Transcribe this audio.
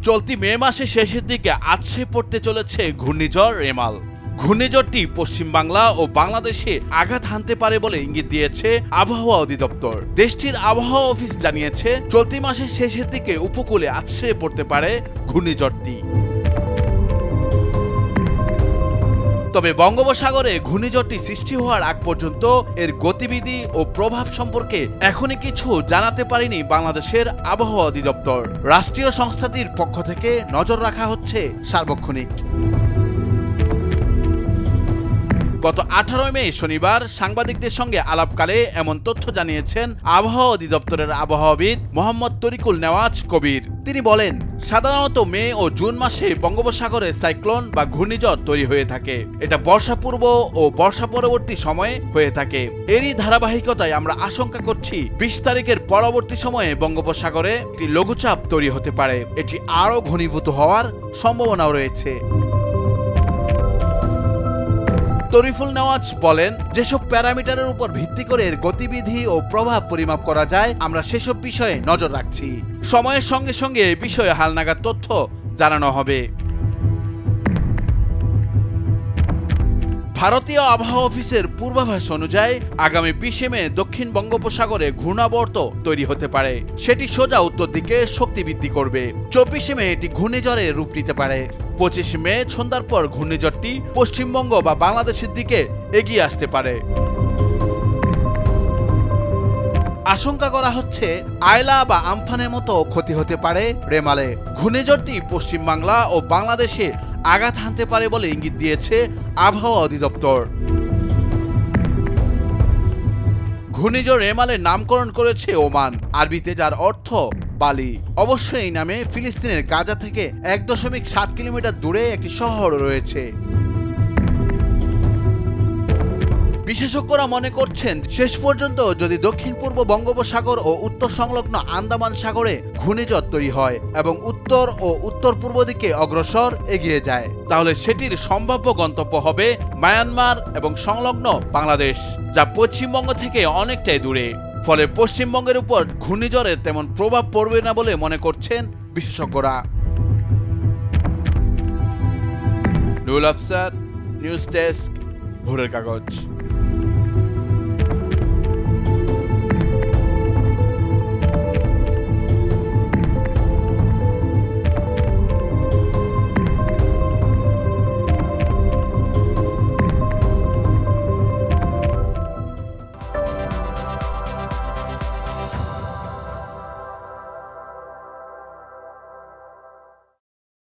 চলতি মে মাসের শেষের দিকে আছড়ে পড়তে চলেছে ঘূর্ণিঝড় রেমাল। ঘূর্ণিঝড়টি পশ্চিম বাংলা ও বাংলাদেশে আঘাত হানতে পারে বলে ইঙ্গিত দিয়েছে আবহাওয়া অধিদপ্তর। দেশটির আবহাওয়া অফিস জানিয়েছে চলতি মাসের শেষের দিকে উপকূলে আছড়ে পড়তে পারে ঘূর্ণিঝড়টি। তবে বঙ্গোপসাগরে ঘূর্ণিঝড়টি সৃষ্টি হওয়ার আগ পর্যন্ত এর গতিবিধি ও প্রভাব সম্পর্কে এখনই কিছু জানাতে পারেনি বাংলাদেশের আবহাওয়া অধিদপ্তর। রাষ্ট্রীয় সংস্থাটির পক্ষ থেকে নজর রাখা হচ্ছে সার্বক্ষণিক। গত 18 মে শনিবার সাংবাদিকদের সঙ্গে আলাপকালে এমন তথ্য জানিয়েছেন আবহাওয়া অধিদপ্তরের আবহাওয়াবিদ মোহাম্মদ তরিকুল নেওয়াজ কবির। তিনি বলেন, সাধারণত মে ও জুন মাসে বঙ্গোপসাগরে সাইক্লোন বা ঘূর্ণিঝড় তৈরি হয়ে থাকে। এটা বর্ষা পূর্ব ও বর্ষা পরবর্তী সময়ে হয়ে থাকে। এরই ধারাবাহিকতায় আমরা আশঙ্কা করছি 20 তারিখের পরবর্তী সময়ে বঙ্গোপসাগরে একটি লঘুচাপ তৈরি হতে পারে। এটি আরও ঘনীভূত হওয়ার সম্ভাবনাও রয়েছে। তরিকুল নেওয়াজ বলেন, যেসব প্যারামিটারের উপর ভিত্তি করে এর গতিবিধি ও প্রভাব পরিমাপ করা যায়, আমরা সেসব বিষয়ে নজর রাখছি। সময়ের সঙ্গে সঙ্গে এ বিষয়ে হালনাগাদ তথ্য জানানো হবে। ভারতীয় আবহাওয়া অফিসের পূর্বাভাস অনুযায়ী আগামী 20 মে দক্ষিণ বঙ্গোপসাগরে ঘূর্ণাবর্ত তৈরি হতে পারে। সেটি সোজা উত্তর দিকে শক্তি বৃদ্ধি করবে। 24 মে এটি ঘূর্ণিঝড়ে রূপ নিতে পারে। 25 মে সন্ধ্যার পর ঘূর্ণিঝড়টি পশ্চিমবঙ্গ বা বাংলাদেশের দিকে এগিয়ে আসতে পারে। আশঙ্কা করা হচ্ছে আয়লা বা আমফানের মতো ক্ষতি হতে পারে রেমালে। ঘূর্ণিঝড়টি পশ্চিম বাংলা ও বাংলাদেশে আঘাত হানতে পারে বলে ইঙ্গিত দিয়েছে আবহাওয়া অধিদপ্তর। ঘূর্ণিঝড় রেমালের নামকরণ করেছে ওমান, আরবিতে যার অর্থ বালি। অবশ্য এই নামে ফিলিস্তিনের গাজা থেকে 1.7 কিলোমিটার দূরে একটি শহর রয়েছে। বিশেষজ্ঞরা মনে করছেন, শেষ পর্যন্ত যদি দক্ষিণ পূর্ব বঙ্গোপসাগর ও উত্তর সংলগ্ন আন্দামান সাগরে ঘূর্ণিঝড় তৈরি হয় এবং উত্তর ও উত্তর পূর্ব দিকে অগ্রসর এগিয়ে যায়, তাহলে সেটির সম্ভাব্য গন্তব্য হবে মায়ানমার এবং সংলগ্ন বাংলাদেশ, যা পশ্চিমবঙ্গ থেকে অনেকটাই দূরে। ফলে পশ্চিমবঙ্গের উপর ঘূর্ণিঝড়ের তেমন প্রভাব পড়বে না বলে মনে করছেন বিশেষজ্ঞরা। নুরুল আফসার, নিউজ ডেস্ক, ভোরের কাগজ।